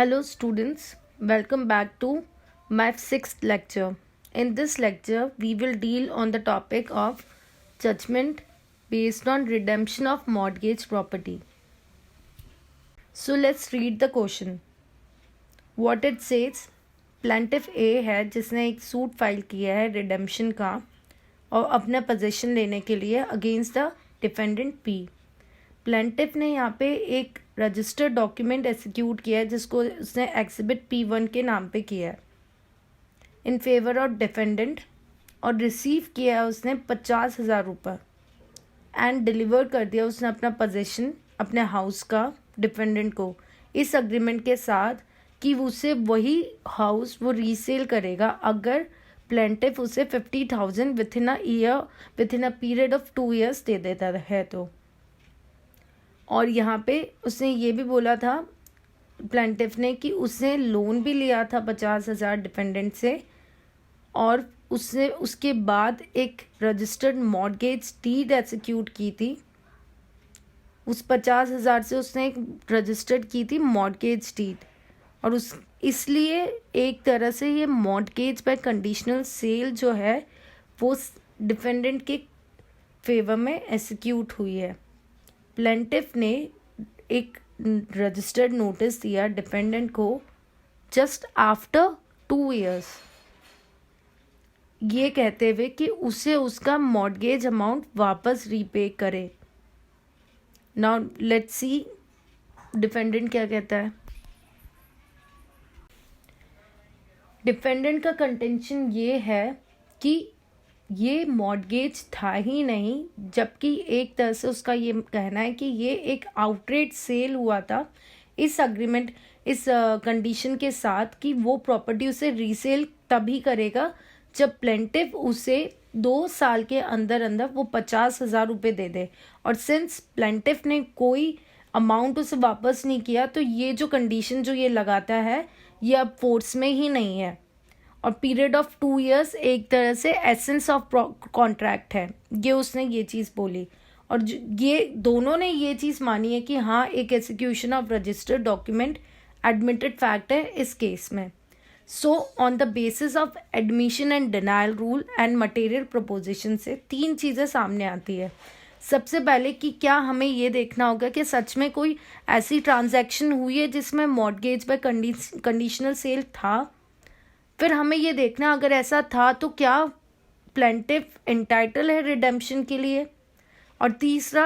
Hello students, welcome back to my sixth lecture. In this lecture, we will deal on the topic of judgment based on redemption of mortgage property. So let's read the question. What it says, plaintiff A है जिसने एक suit file किया है redemption का और अपना position लेने के लिए against the defendant P. Plaintiff ने यहाँ पे एक रजिस्टर्ड डॉक्यूमेंट एग्जीक्यूट किया है जिसको उसने एग्जिबिट P1 के नाम पे किया है इन फेवर ऑफ डिफेंडेंट और रिसीव किया है उसने 50,000 रुपये एंड डिलीवर कर दिया उसने अपना पोजीशन अपने हाउस का डिफेंडेंट को इस अग्रीमेंट के साथ कि उसे वही हाउस वो रीसेल करेगा अगर प्लेंटिफ उसे 50,000 with in a period of 2 years दे देता है तो. और यहाँ पे उसने ये भी बोला था प्लेंटिफ ने कि उसने लोन भी लिया था 50,000 डिफेंडेंट से और उसने उसके बाद एक रजिस्टर्ड मॉर्गेज डीड एग्जीक्यूट की थी. उस 50,000 से उसने एक रजिस्टर्ड की थी मॉर्गेज डीड और उस इसलिए एक तरह से ये मॉर्गेज बाय कंडीशनल सेल जो है वो डिफेंडेंट के फेवर में एग्जीक्यूट हुई है. प्लेंटिफ ने एक रजिस्टर्ड नोटिस दिया डिफेंडेंट को जस्ट आफ्टर 2 years ये कहते हुए कि उसे उसका मॉर्गेज अमाउंट वापस रीपे करे. नाउ लेट्स सी डिफेंडेंट क्या कहता है. डिफेंडेंट का कंटेंशन ये है कि ये मॉर्गेज था ही नहीं जबकि एक तरह से उसका ये कहना है कि ये एक आउटरेट सेल हुआ था इस अग्रीमेंट इस कंडीशन के साथ कि वो प्रॉपर्टी उसे रीसेल तभी करेगा जब प्लेंटिफ उसे 2 साल के अंदर अंदर वो 50,000 रुपये दे दे. और सिंस प्लेंटिफ ने कोई अमाउंट उसे वापस नहीं किया तो ये जो कंडीशन जो ये लगाता है ये अब फोर्स में ही नहीं है. और पीरियड ऑफ 2 years एक तरह से एसेंस ऑफ कॉन्ट्रैक्ट है. ये उसने ये चीज़ बोली और ये दोनों ने ये चीज़ मानी है कि हाँ एक execution of registered document admitted fact है इस केस में. So on the basis of admission and denial rule and material preposition से 3 चीज़ें सामने आती है. सबसे पहले कि क्या हमें ये देखना होगा कि सच में कोई ऐसी ट्रांजैक्शन हुई है जिसमें मॉर्गेज बाय कंडीशनल सेल था. फिर हमें ये देखना अगर ऐसा था तो क्या प्लेंटिफ एंटाइटल है रिडेम्पशन के लिए. और तीसरा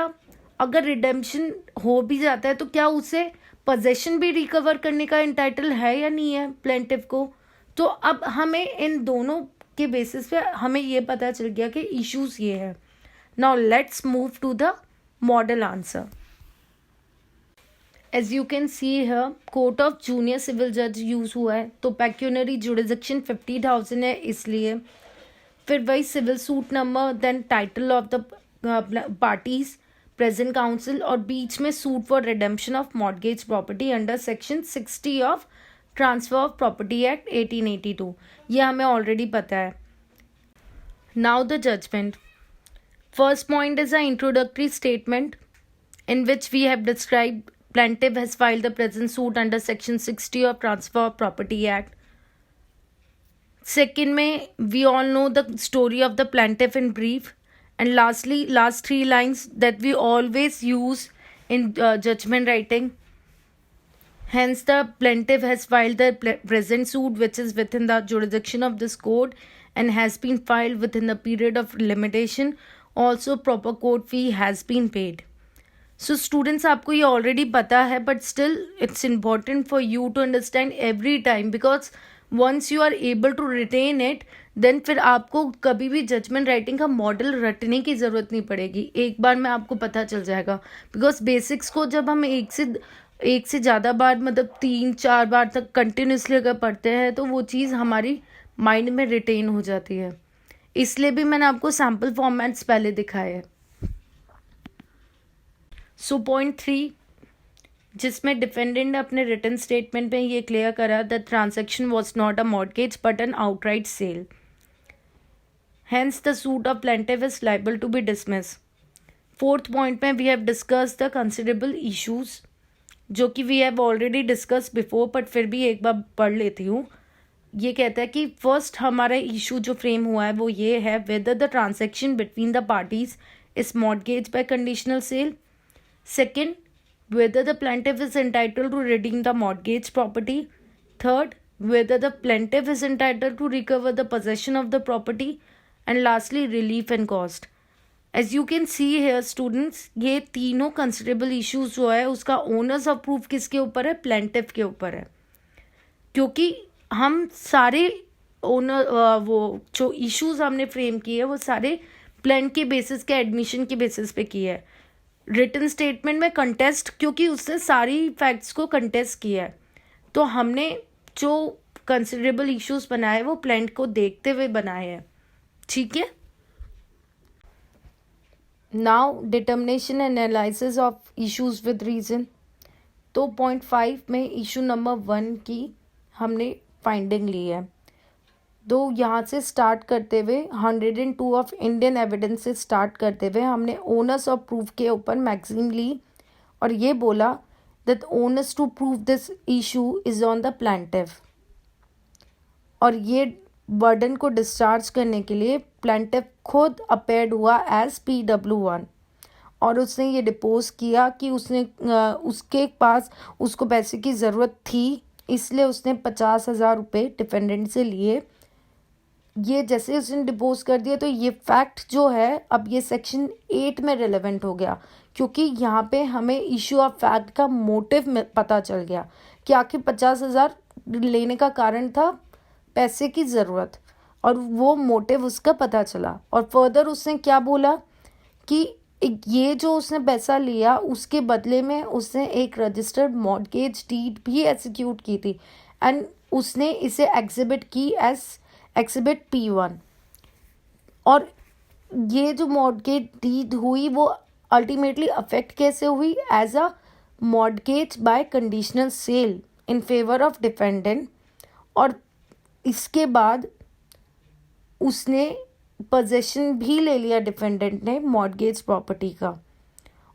अगर रिडेम्पशन हो भी जाता है तो क्या उसे पोजेशन भी रिकवर करने का एंटाइटल है या नहीं है प्लेंटिफ को. तो अब हमें इन दोनों के बेसिस पे हमें ये पता चल गया कि इश्यूज ये है. Now let's move to the model answer. As you can see है कोर्ट ऑफ जूनियर सिविल जज यूज हुआ है तो पेक्यूनरी जुरिडिक्शन 50,000 है इसलिए. फिर वही civil suit number then title of the parties present council और बीच में suit for redemption of mortgage property under section 60 of transfer of property act 1882. ये हमें ऑलरेडी पता है. Now the judgment. First point is a introductory statement in which we have described plaintiff has filed the present suit under section 60 of Transfer of Property Act. Second में we all know the story of the plaintiff in brief. And lastly, last 3 lines that we always use in judgment writing. Hence, the plaintiff has filed the present suit which is within the jurisdiction of this court and has been filed within the period of limitation. Also, proper court fee has been paid. So students आपको ये already पता है but still it's important for you to understand every time because once you are able to retain it then फिर आपको कभी भी judgment writing का model रटने की ज़रूरत नहीं पड़ेगी. एक बार में आपको पता चल जाएगा बिकॉज बेसिक्स को जब हम एक से ज़्यादा बार मतलब 3-4 बार तक कंटिन्यूसली अगर पढ़ते हैं तो वो चीज़ हमारी माइंड में रिटेन हो जाती है. इसलिए भी मैंने आपको सैम्पल फॉर्मेट्स पहले दिखाए हैं. सो पॉइंट 3 जिसमें डिफेंडेंट ने अपने रिटन स्टेटमेंट में ये क्लियर करा the transaction was not a mortgage but an outright sale. Hence the suit of plaintiff is liable to be dismiss. Fourth point में we have discuss the considerable issues जो कि we have already discuss before, but फिर भी एक बार पढ़ लेती हूँ. ये कहता है कि फर्स्ट हमारा इशू जो फ्रेम हुआ है वो ये है, whether the transaction between the parties is mortgage by conditional cell. Second, whether the plaintiff is entitled to redeem the mortgage property. Third, whether the plaintiff is entitled to recover the possession of the property. And lastly, relief and cost. As you can see here students, ये तीनों considerable issues जो है उसका owners of proof किसके ऊपर है, plaintiff के ऊपर है. क्योंकि हम सारे ओनर वो जो इश्यूज हमने फ्रेम किए वो सारे प्लान के बेसिस के एडमिशन के बेसिस पे किए है. रिटन स्टेटमेंट में कंटेस्ट, क्योंकि उसने सारी फैक्ट्स को कंटेस्ट किया है, तो हमने जो कंसिडरेबल इश्यूज बनाए वो प्लान को देखते हुए बनाए हैं. ठीक है. Now determination and analysis of issues with reason. तो 0.5 में इशू नंबर 1 की हमने फाइंडिंग ली है. तो यहाँ से स्टार्ट करते हुए 102 ऑफ इंडियन एविडेंस से स्टार्ट करते हुए हमने ओनर्स ऑफ प्रूफ के ऊपर मैक्सिम ली और ये बोला that onus to prove this issue is on the plaintiff. और ये बर्डन को डिस्चार्ज करने के लिए प्लांटिफ खुद अपेयर्ड हुआ एज PW1 और उसने ये डिपोज किया कि उसके पास उसको पैसे की ज़रूरत थी, इसलिए उसने 50,000 रुपये डिफेंडेंट से लिए. ये जैसे उसने डिपोज कर दिया तो ये फैक्ट जो है अब ये सेक्शन 8 में रिलेवेंट हो गया, क्योंकि यहाँ पे हमें इशू ऑफ फैक्ट का मोटिव में पता चल गया कि आखिर 50,000 लेने का कारण था पैसे की ज़रूरत, और वो मोटिव उसका पता चला. और फर्दर उसने क्या बोला कि ये जो उसने पैसा लिया उसके बदले में उसने एक रजिस्टर्ड मॉर्गेज डीड भी एग्जीक्यूट की थी एंड उसने इसे एग्जिबिट की एज एग्जिबिट P1. और ये जो मॉर्गेज डीड हुई वो अल्टीमेटली अफेक्ट कैसे हुई, as a mortgage by conditional sale in favour of defendant. और इसके बाद उसने पोजेशन भी ले लिया डिफेंडेंट ने मॉर्गेज प्रॉपर्टी का.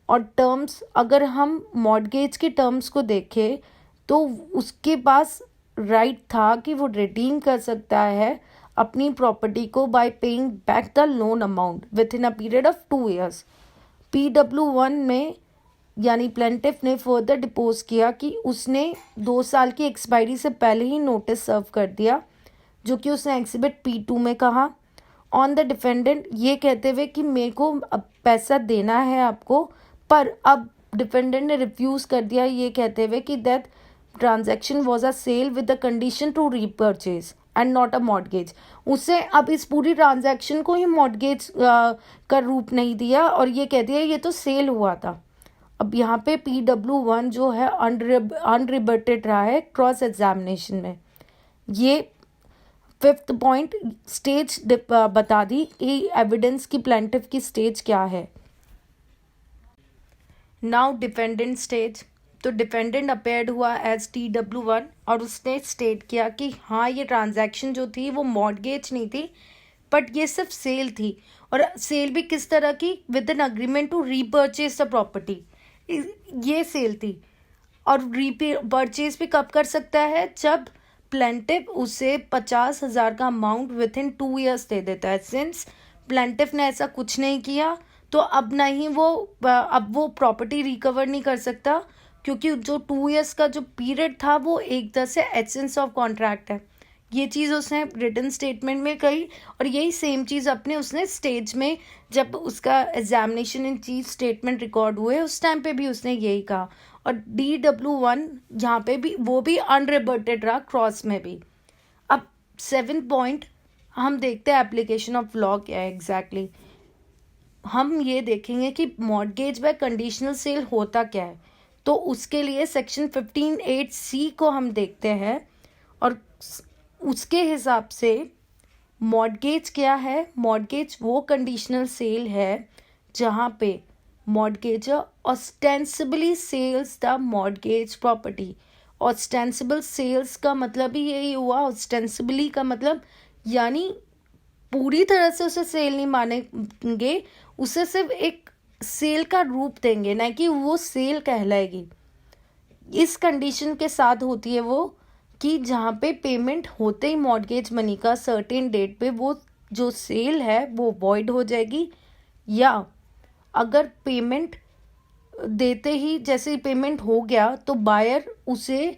और टर्म्स, अगर हम मॉर्गेज के टर्म्स को देखें तो उसके पास राइट था कि वो रिडीम कर सकता है अपनी प्रॉपर्टी को bye paying back the loan amount with in a period of 2 years. PW1 में यानी प्लेंटिफ ने फर्दर डिपोज किया कि उसने 2 साल की एक्सपायरी से पहले ही नोटिस सर्व कर दिया, जो कि उसने एग्जिबिट P2 में कहा ऑन द डिफेंडेंट, ये कहते हुए कि मेरे को अब पैसा देना है आपको. पर अब डिफेंडेंट ने रिफ्यूज़ कर दिया ये कहते हुए कि that transaction was a sale with the condition to repurchase and not a mortgage. उसे अब इस पूरी ट्रांजैक्शन को ही मॉर्गेज का रूप नहीं दिया और ये कह दिया ये तो सेल हुआ था. अब यहाँ पे PW1 जो है अनरिबर्टेड रहा है क्रॉस एग्जामिनेशन में. ये 5th पॉइंट स्टेज बता दी कि एविडेंस की प्लेंटिफ की स्टेज क्या है. Now defendant stage. तो डिफेंडेंट अपेयर्ड हुआ एज TW1 और उसने स्टेट किया कि हाँ ये ट्रांजैक्शन जो थी वो मॉर्गेज नहीं थी बट ये सिर्फ सेल थी. और सेल भी किस तरह की, with an agreement to repurchase the property. ये सेल थी और रीपर्चेज भी कब कर सकता है, जब प्लेंटिफ उसे 50,000 का अमाउंट विद इन 2 years दे देता है. सिंस प्लेंटिफ ने ऐसा कुछ नहीं किया तो अब नहीं वो प्रॉपर्टी रिकवर नहीं कर सकता, क्योंकि जो 2 years का जो पीरियड था वो एक तरह से एसेंस ऑफ कॉन्ट्रैक्ट है. ये चीज़ उसने रिटन स्टेटमेंट में कही और यही सेम चीज़ उसने स्टेज में जब उसका examination in chief statement record हुए उस टाइम पे भी उसने यही कहा. और DW1 यहाँ पे भी वो भी अनरिबर्टेड रहा क्रॉस में भी. अब 7th पॉइंट हम देखते हैं एप्लीकेशन ऑफ लॉ क्या है एग्जैक्टली. हम ये देखेंगे कि मॉर्गेज बाय कंडीशनल सेल होता क्या है. तो उसके लिए सेक्शन 15(8)(c) को हम देखते हैं और उसके हिसाब से मॉर्गेज क्या है. मॉर्गेज वो कंडीशनल सेल है जहाँ पे mortgagor ostensibly sells the mortgage property. Ostensible sales का मतलब ही यही हुआ. ऑस्टेंसिबली का मतलब यानी पूरी तरह से उसे सेल नहीं मानेंगे, उसे सिर्फ एक सेल का रूप देंगे, ना कि वो सेल कहलाएगी. इस कंडीशन के साथ होती है वो कि जहाँ पे पेमेंट होते ही मॉर्गेज मनी का सर्टेन डेट पे वो जो सेल है वो वॉइड हो जाएगी, या अगर पेमेंट देते ही जैसे ही पेमेंट हो गया तो बायर उसे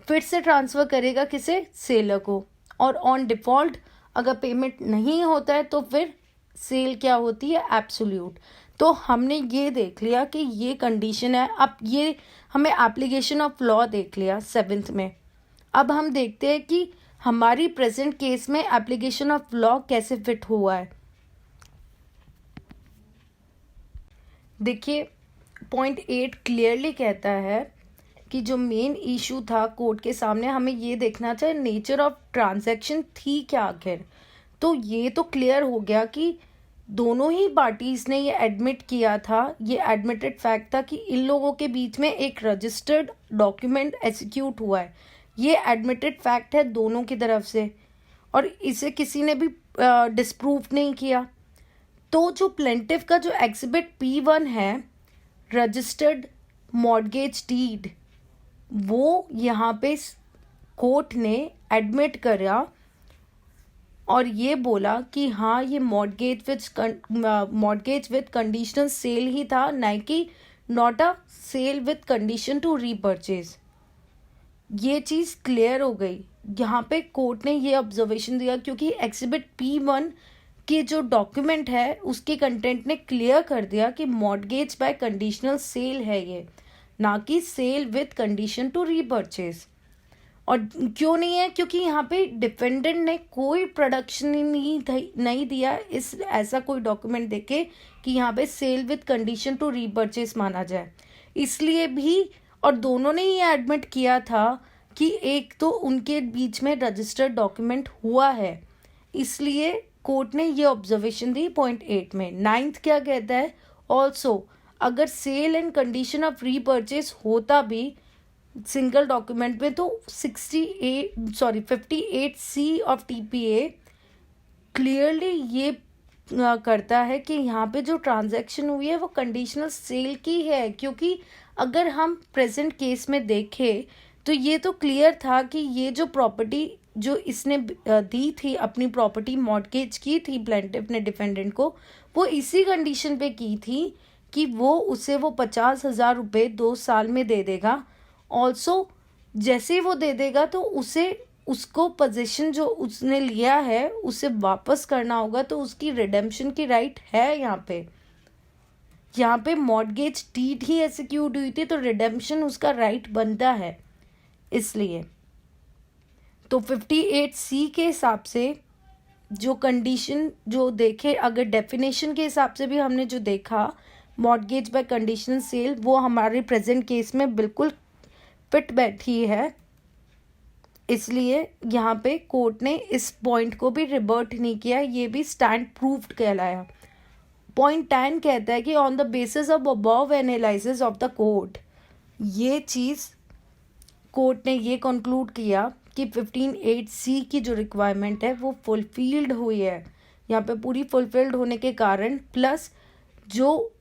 फिर से ट्रांसफ़र करेगा किसे, सेलर को। और ऑन डिफ़ॉल्ट अगर पेमेंट नहीं होता है तो फिर सेल क्या होती है, एब्सोल्यूट। तो हमने ये देख लिया कि ये कंडीशन है। अब ये हमें एप्लीकेशन ऑफ लॉ देख लिया 7th में। अब हम देखते हैं कि हमारी प्रेजेंट केस में एप्लीकेशन ऑफ लॉ कैसे फिट हुआ है। देखिए पॉइंट 8 क्लियरली कहता है कि जो मेन इशू था कोर्ट के सामने, हमें ये देखना चाहिए नेचर ऑफ ट्रांजैक्शन थी क्या आखिर। तो ये तो क्लियर हो गया कि दोनों ही पार्टीज ने ये एडमिट किया था, ये एडमिटेड फैक्ट था कि इन लोगों के बीच में एक रजिस्टर्ड डॉक्यूमेंट एग्जीक्यूट हुआ है। ये एडमिटेड फैक्ट है दोनों की तरफ से, और इसे किसी ने भी डिस्प्रूव नहीं किया। तो जो प्लेंटिफ का जो एग्जिबिट P1 है, रजिस्टर्ड मॉर्गेज डीड, वो यहाँ पे कोर्ट ने एडमिट करा और ये बोला कि हाँ ये मॉर्गेज विद कंडीशनल सेल ही था, ना कि not a sale with condition to repurchase. ये चीज़ क्लियर हो गई। यहाँ पे कोर्ट ने ये ऑब्जर्वेशन दिया क्योंकि एग्जिबिट P1 के जो डॉक्यूमेंट है उसके कंटेंट ने क्लियर कर दिया कि मॉर्गेज बाय कंडीशनल सेल है ये, ना कि sale with condition to repurchase. और क्यों नहीं है, क्योंकि यहाँ पे डिफेंडेंट ने कोई प्रोडक्शन ही नहीं दिया इस ऐसा कोई डॉक्यूमेंट देके कि यहाँ पे sale with condition to repurchase माना जाए। इसलिए भी, और दोनों ने ये एडमिट किया था कि एक तो उनके बीच में रजिस्टर्ड डॉक्यूमेंट हुआ है, इसलिए कोर्ट ने ये ऑब्जर्वेशन दी पॉइंट 8 में। 9th क्या कहता है, ऑल्सो अगर sale and condition of repurchase होता भी सिंगल डॉक्यूमेंट में तो 58C ऑफ TPA क्लियरली ये करता है कि यहाँ पे जो ट्रांजैक्शन हुई है वो कंडीशनल सेल की है। क्योंकि अगर हम प्रेजेंट केस में देखें तो ये तो क्लियर था कि ये जो प्रॉपर्टी जो इसने दी थी, अपनी प्रॉपर्टी मॉर्गेज की थी प्लेंटिफ ने डिफेंडेंट को, वो इसी कंडीशन पे की थी कि वो उसे वो 50,000 रुपये 2 साल में दे देगा। ऑल्सो जैसे ही वो दे देगा तो उसको पोजीशन जो उसने लिया है उसे वापस करना होगा, तो उसकी रिडेम्पशन की राइट है। यहाँ पे मॉर्गेज डीड ही एग्जीक्यूट हुई थी तो रिडेम्पशन उसका राइट बनता है। इसलिए तो 58C के हिसाब से जो कंडीशन जो देखे, अगर डेफिनेशन के हिसाब से भी हमने जो देखा मॉर्गेज बाय कंडीशनल सेल, वो हमारे प्रेजेंट केस में बिल्कुल फिट बैठी है। इसलिए यहाँ पे कोर्ट ने इस पॉइंट को भी रिवर्ट नहीं किया, ये भी स्टैंड प्रूव्ड कहलाया। पॉइंट 10 कहता है कि on the basis of above analysis of the court, ये चीज़ कोर्ट ने ये कंक्लूड किया कि 15(8)C की जो रिक्वायरमेंट है वो फुलफिल्ड हुई है। यहाँ पे पूरी फुलफिल्ड होने के कारण प्लस जो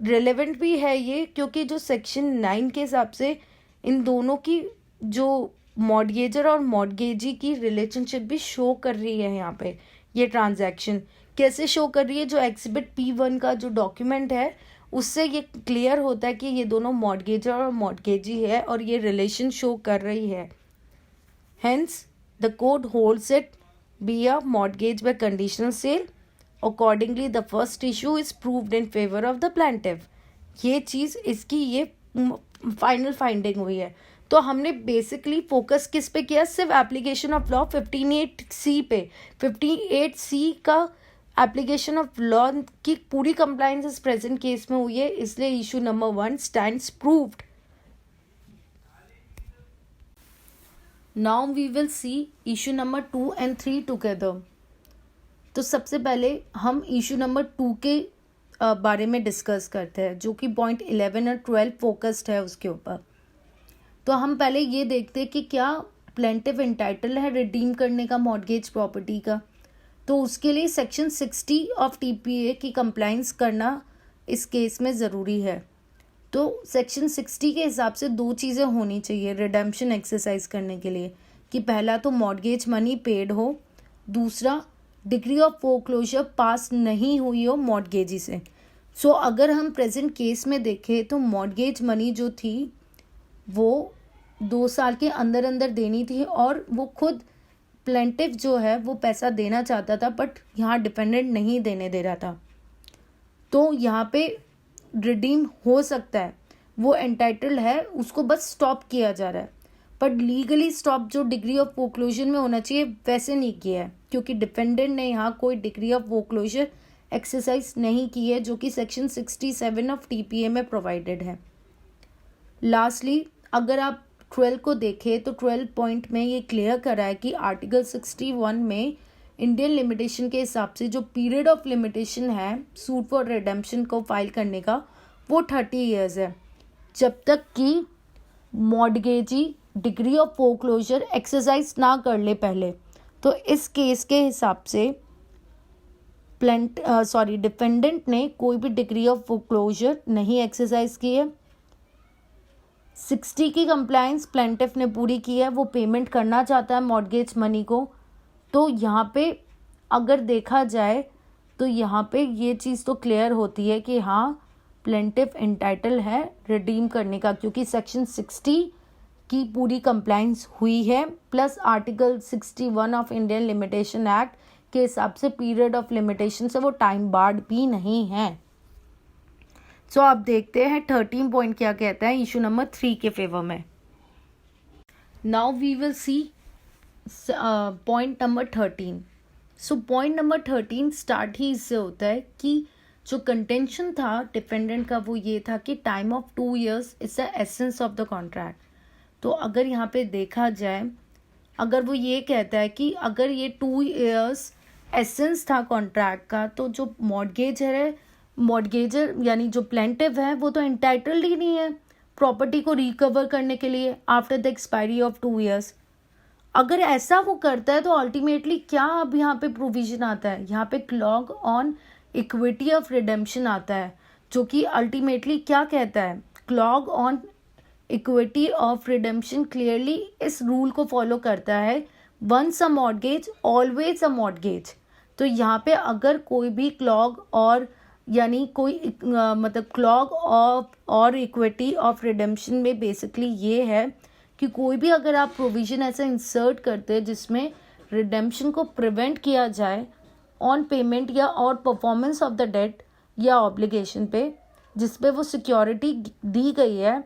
रिलेवेंट भी है ये, क्योंकि जो सेक्शन 9 के हिसाब से इन दोनों की जो मॉर्गेजर और मॉर्गेजी की रिलेशनशिप भी शो कर रही है। यहाँ पे ये ट्रांजैक्शन कैसे शो कर रही है, जो एग्जिबिट P1 का जो डॉक्यूमेंट है उससे ये क्लियर होता है कि ये दोनों मॉर्गेजर और मॉर्गेजी है और ये रिलेशन शो कर रही है। Hence the court holds it be a mortgage by conditional cell. Accordingly the first issue is proved in favour of the plaintiff. ये चीज़ इसकी ये फाइनल फाइंडिंग हुई है। तो हमने बेसिकली फोकस किस पे किया, सिर्फ एप्लीकेशन ऑफ लॉ 58C पे। 58C का एप्लीकेशन ऑफ लॉ की पूरी कंप्लायंस इस प्रेजेंट केस में हुई है, इसलिए issue number 1 stands proved. Now we will see issue number 2 and 3 together. तो सबसे पहले हम इशू नंबर 2 के बारे में डिस्कस करते हैं, जो कि पॉइंट 11 और 12 फोकस्ड है उसके ऊपर। तो हम पहले ये देखते हैं कि क्या प्लेंटिफ एंटाइटल है रिडीम करने का मॉर्गेज प्रॉपर्टी का। तो उसके लिए सेक्शन 60 ऑफ TPA की कंप्लाइंस करना इस केस में ज़रूरी है। तो सेक्शन 60 के हिसाब से दो चीज़ें होनी चाहिए रिडेम्पशन एक्सरसाइज करने के लिए, कि पहला तो मॉर्गेज मनी पेड हो, दूसरा डिग्री ऑफ फोरक्लोजर पास नहीं हुई हो मॉर्गेजी से। सो अगर हम प्रेजेंट केस में देखें तो मॉर्गेज मनी जो थी वो 2 साल के अंदर अंदर देनी थी, और वो खुद प्लेंटिफ जो है वो पैसा देना चाहता था, बट यहाँ डिपेंडेंट नहीं देने दे रहा था। तो यहाँ पे रिडीम हो सकता है, वो एंटाइटल्ड है, उसको बस स्टॉप किया जा रहा है, बट लीगली स्टॉप जो डिग्री ऑफ फोरक्लोजर में होना चाहिए वैसे नहीं किया है, क्योंकि डिफेंडेंट ने यहाँ कोई डिग्री ऑफ फोरक्लोजर एक्सरसाइज नहीं की है, जो कि सेक्शन 67 ऑफ टीपीए में प्रोवाइडेड है। लास्टली अगर आप 12 को देखें तो 12 पॉइंट में ये क्लियर करा है कि आर्टिकल 61 में इंडियन लिमिटेशन के हिसाब से जो पीरियड ऑफ लिमिटेशन है सूट फॉर रिडेम्पशन को फाइल करने का वो 30 ईयर्स है, जब तक कि mortgagee degree of foreclosure exercise ना कर ले पहले। तो इस केस के हिसाब से डिफेंडेंट ने कोई भी डिग्री ऑफ फोरक्लोजर नहीं एक्सरसाइज की है। 60 की कंप्लायंस प्लेंटिफ ने पूरी की है, वो पेमेंट करना चाहता है मॉर्गेज मनी को। तो यहाँ पे अगर देखा जाए तो यहाँ पे ये चीज़ तो क्लियर होती है कि हाँ प्लेंटिफ एंटाइटल है रिडीम करने का, क्योंकि सेक्शन 60 की पूरी कंप्लायंस हुई है, plus article 61 of Indian limitation act के हिसाब से पीरियड ऑफ लिमिटेशन से वो टाइम बार्ड भी नहीं है। सो आप देखते हैं 13 पॉइंट क्या कहता है इशू नंबर 3 के फेवर में। Now we will see point number 13। So point number 13 start ही इससे होता है कि जो कंटेंशन था डिफेंडेंट का वो ये था कि time of 2 years is the essence of the contract. तो अगर यहाँ पे देखा जाए, अगर वो ये कहता है कि अगर ये 2 years एसेंस था कॉन्ट्रैक्ट का, तो जो मॉर्गेजर यानी जो प्लेंटिव है वो तो एंटाइटल्ड ही नहीं है प्रॉपर्टी को रिकवर करने के लिए after the expiry of 2 years। अगर ऐसा वो करता है तो अल्टीमेटली क्या अब यहाँ पे प्रोविजन आता है, यहाँ पे clog on equity of redemption आता है, जो कि अल्टीमेटली क्या कहता है, clog on equity of redemption clearly इस रूल को फॉलो करता है, once a mortgage always a mortgage. तो यहाँ पे अगर कोई भी क्लॉग और यानी कोई मतलब क्लॉग ऑफ और इक्विटी ऑफ रिडेम्पशन में बेसिकली ये है कि कोई भी अगर आप प्रोविजन ऐसा इंसर्ट करते हैं जिसमें रिडेम्पशन को प्रिवेंट किया जाए ऑन पेमेंट या और परफॉर्मेंस ऑफ द डेट या ऑब्लिगेशन पे, जिस पे वो सिक्योरिटी दी गई है,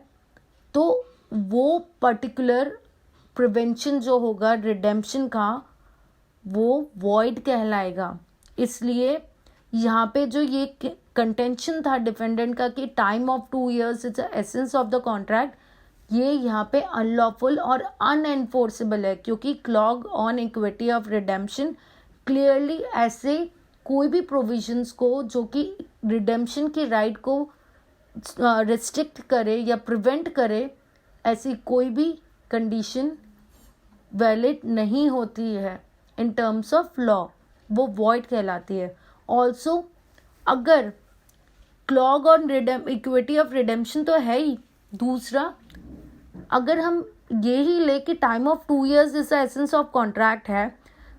तो वो पर्टिकुलर प्रिवेंशन जो होगा रिडेम्पशन का वो वॉइड कहलाएगा। इसलिए यहाँ पे जो ये कंटेंशन था डिफेंडेंट का कि time of 2 years is the essence of the contract, ये यहाँ पे अनलॉफुल और अनएनफोर्सेबल है, क्योंकि clog on equity of redemption clearly ऐसे कोई भी प्रोविजंस को जो कि रिडेम्पशन के राइट को रिस्ट्रिक्ट करे या प्रिवेंट करे, ऐसी कोई भी कंडीशन वैलिड नहीं होती है इन टर्म्स ऑफ लॉ, वो वॉइड कहलाती है। ऑल्सो अगर clog on equity of redemption तो है ही, दूसरा अगर हम ये ही ले कि time of 2 years is the essence of contract है,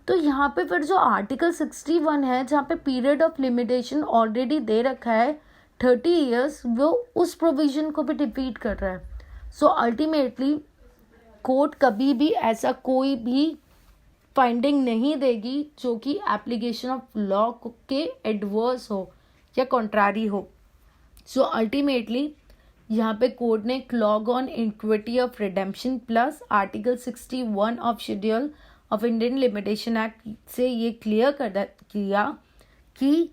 तो यहाँ पे फिर जो आर्टिकल 61 है जहाँ पे पीरियड ऑफ लिमिटेशन ऑलरेडी दे रखा है 30 years, वो उस प्रोविजन को भी डिफीट कर रहा है। सो अल्टीमेटली कोर्ट कभी भी ऐसा कोई भी फाइंडिंग नहीं देगी जो कि एप्लीकेशन ऑफ लॉ के एडवर्स हो या कॉन्ट्रारी हो। सो अल्टीमेटली यहाँ पे कोर्ट ने clog on equity of redemption plus article 61 of schedule of Indian limitation act से ये क्लियर किया कि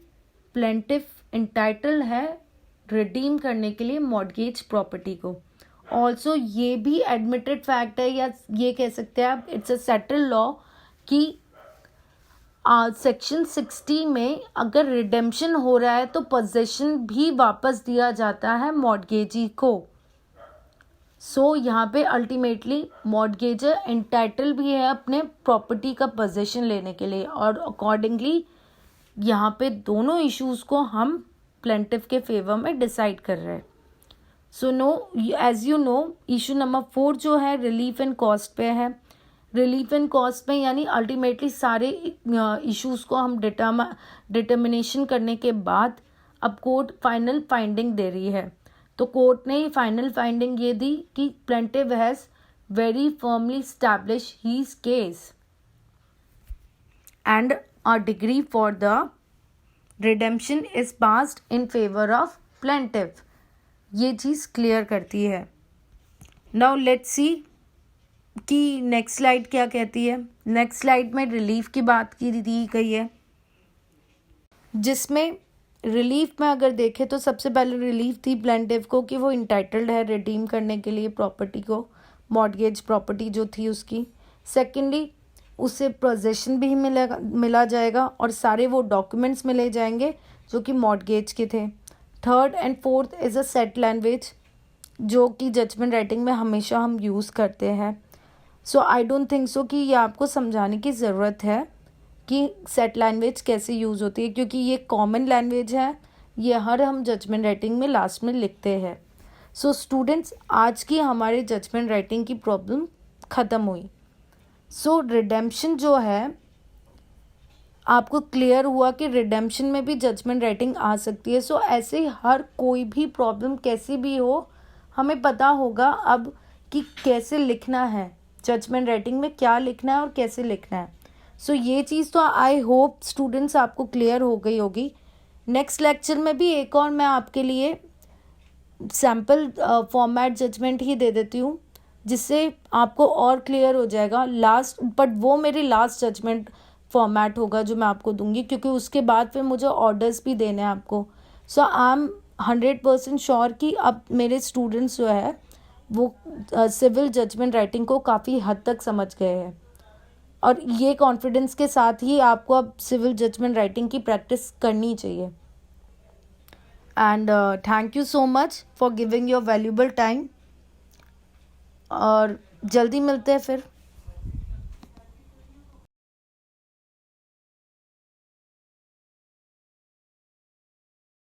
प्लेंटिफ एंटाइटल है रिडीम करने के लिए मॉर्गेज प्रॉपर्टी को। ऑल्सो ये भी एडमिटेड फैक्ट है, या ये कह सकते हैं आप इट्स अ सेटल लॉ कि सेक्शन 60 में अगर रिडेम्पशन हो रहा है तो पोजेशन भी वापस दिया जाता है मॉर्गेजी को। सो यहाँ पे अल्टीमेटली मॉर्गेजर एंटाइटल भी है अपने प्रॉपर्टी का पोजेशन लेने के लिए, और अकॉर्डिंगली यहाँ पे दोनों इश्यूज को हम प्लेंटिफ के फेवर में डिसाइड कर रहे हैं। So no, as you know, issue number 4 जो है रिलीफ एंड कॉस्ट पे है. रिलीफ एंड कॉस्ट में यानी अल्टीमेटली सारे इश्यूज को हम डिटर्मिनेशन करने के बाद अब कोर्ट फाइनल फाइंडिंग दे रही है. तो कोर्ट ने फाइनल फाइंडिंग ये दी कि plaintiff has very firmly establish his case and a decree for the redemption is passed in favour of plaintiff. ये चीज़ क्लियर करती है. नाउ लेट्स सी कि नेक्स्ट स्लाइड क्या कहती है. नेक्स्ट स्लाइड में रिलीफ की बात की दी गई है, जिसमें रिलीफ में अगर देखें तो सबसे पहले रिलीफ थी प्लेंटिव को कि वो इंटाइटल्ड है रिडीम करने के लिए प्रॉपर्टी को, मॉर्गेज प्रॉपर्टी जो थी उसकी. सेकेंडली उसे पोजेशन भी मिला जाएगा और सारे वो डॉक्यूमेंट्स मिले जाएंगे जो कि मॉर्गेज के थे. Third and fourth is a set language जो कि जजमेंट राइटिंग में हमेशा हम यूज़ करते हैं. सो आई डोंट थिंक सो कि ये आपको समझाने की ज़रूरत है कि सेट लैंग्वेज कैसे यूज़ होती है, क्योंकि ये कॉमन लैंग्वेज है. ये हर हम जजमेंट राइटिंग में लास्ट में लिखते हैं. सो स्टूडेंट्स, आज की हमारे जजमेंट राइटिंग की प्रॉब्लम ख़त्म हुई. सो रिडेम्पशन जो है, आपको क्लियर हुआ कि रिडेम्पशन में भी जजमेंट राइटिंग आ सकती है. सो ऐसे हर कोई भी प्रॉब्लम कैसी भी हो, हमें पता होगा अब कि कैसे लिखना है, जजमेंट राइटिंग में क्या लिखना है और कैसे लिखना है. सो ये चीज़ तो आई होप स्टूडेंट्स आपको क्लियर हो गई होगी. नेक्स्ट लेक्चर में भी एक और मैं आपके लिए सैम्पल फॉर्मेट जजमेंट ही दे देती हूँ, जिससे आपको और क्लियर हो जाएगा. लास्ट बट वो मेरी लास्ट जजमेंट फॉर्मेट होगा जो मैं आपको दूंगी, क्योंकि उसके बाद फिर मुझे ऑर्डर्स भी देने हैं आपको. सो आई एम 100% श्योर कि अब मेरे स्टूडेंट्स जो है वो सिविल जजमेंट राइटिंग को काफ़ी हद तक समझ गए हैं. और ये कॉन्फिडेंस के साथ ही आपको अब सिविल जजमेंट राइटिंग की प्रैक्टिस करनी चाहिए. And thank you so much for giving your valuable time. और जल्दी मिलते हैं फिर.